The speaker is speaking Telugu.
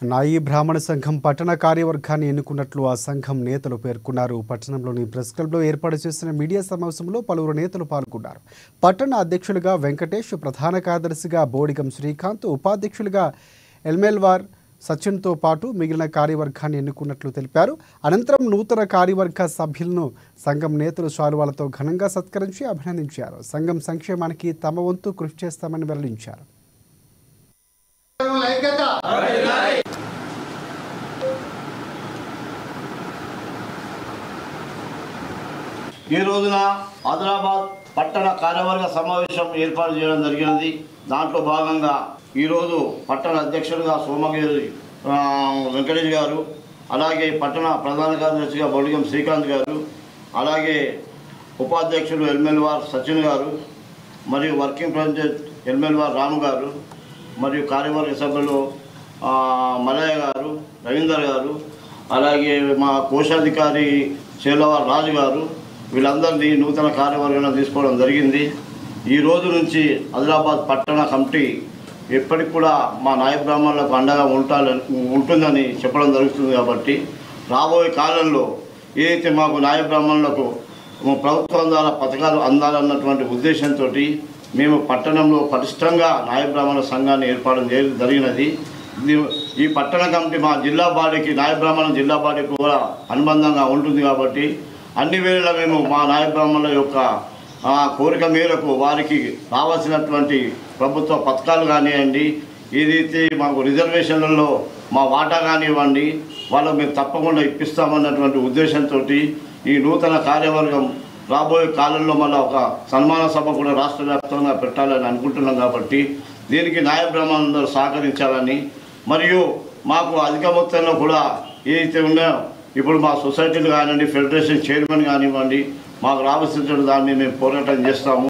నాయి బ్రాహ్మణ సంఘం పట్టణ కార్యవర్గాన్ని ఎన్నుకున్నట్లు ఆ సంఘం నేతలు పేర్కొన్నారు. పట్టణంలోని ప్రెస్ క్లబ్లో ఏర్పాటు చేసిన మీడియా సమావేశంలో పలువురు నేతలు పాల్గొన్నారు. పట్టణ అధ్యక్షులుగా వెంకటేష్, ప్రధాన కార్యదర్శిగా బోడిగం శ్రీకాంత్, ఉపాధ్యక్షులుగా ఎల్మెల్వార్ సచిన్తో పాటు మిగిలిన కార్యవర్గాన్ని ఎన్నుకున్నట్లు తెలిపారు. అనంతరం నూతన కార్యవర్గ సభ్యులను సంఘం నేతలు శాలువాలతో ఘనంగా సత్కరించి అభినందించారు. సంఘం సంక్షేమానికి తమ వంతు కృషి చేస్తామని వెల్లడించారు. ఈ రోజున ఆదిలాబాద్ పట్టణ కార్యవర్గ సమావేశం ఏర్పాటు చేయడం జరిగినది. దాంట్లో భాగంగా ఈరోజు పట్టణ అధ్యక్షులుగా సోమగిరి వెంకటేష్ గారు, అలాగే పట్టణ ప్రధాన కార్యదర్శిగా బొడిగం శ్రీకాంత్ గారు, అలాగే ఉపాధ్యక్షులు ఎల్మెల్వార్ సచిన్ గారు, మరియు వర్కింగ్ ప్రెసిడెంట్ ఎల్మెల్వార్ రాము గారు, మరియు కార్యవర్గ సభ్యులు మలయ్య గారు, రవీందర్ గారు, అలాగే మా కోశాధికారి చేలవార్ రాజు గారు, వీళ్ళందరినీ నూతన కార్యవర్గంలో తీసుకోవడం జరిగింది. ఈ రోజు నుంచి ఆదిలాబాద్ పట్టణ కమిటీ ఎప్పటికి కూడా మా నాయ బ్రాహ్మణులకు అండగా ఉంటుందని చెప్పడం జరుగుతుంది. కాబట్టి రాబోయే కాలంలో ఏదైతే మాకు నాయ బ్రాహ్మణులకు ప్రభుత్వం ద్వారా పథకాలు అందాలన్నటువంటి ఉద్దేశంతో మేము పట్టణంలో పటిష్టంగా నాయ బ్రాహ్మణ సంఘాన్ని ఏర్పాటు జరిగినది. ఈ పట్టణ కమిటీ మా జిల్లా బాడీకి, నాయ బ్రాహ్మణ జిల్లా బాడీకి కూడా అనుబంధంగా ఉంటుంది. కాబట్టి అన్ని వేళలా మేము మా నాయ బ్రాహ్మణుల యొక్క కోరిక మేరకు వారికి రావాల్సినటువంటి ప్రభుత్వ పథకాలు కానివ్వండి, ఏదైతే మాకు రిజర్వేషన్లలో మా వాటా కానివ్వండి, వాళ్ళకు మేము తప్పకుండా ఇప్పిస్తామన్నటువంటి ఉద్దేశంతో ఈ నూతన కార్యవర్గం రాబోయే కాలంలో మళ్ళీ ఒక సన్మాన సభ కూడా రాష్ట్ర వ్యాప్తంగా పెట్టాలని అనుకుంటున్నాం. కాబట్టి దీనికి నాయ బ్రాహ్మణులందరూ సహకరించాలని, మరియు మాకు అధిక మొత్తంలో కూడా ఏదైతే ఉన్నాయో ఇప్పుడు మా సొసైటీలు కానివ్వండి, ఫెడరేషన్ చైర్మన్ కానివ్వండి, మాకు రావాల్సిన దాన్ని మేము పోరాటం చేస్తాము.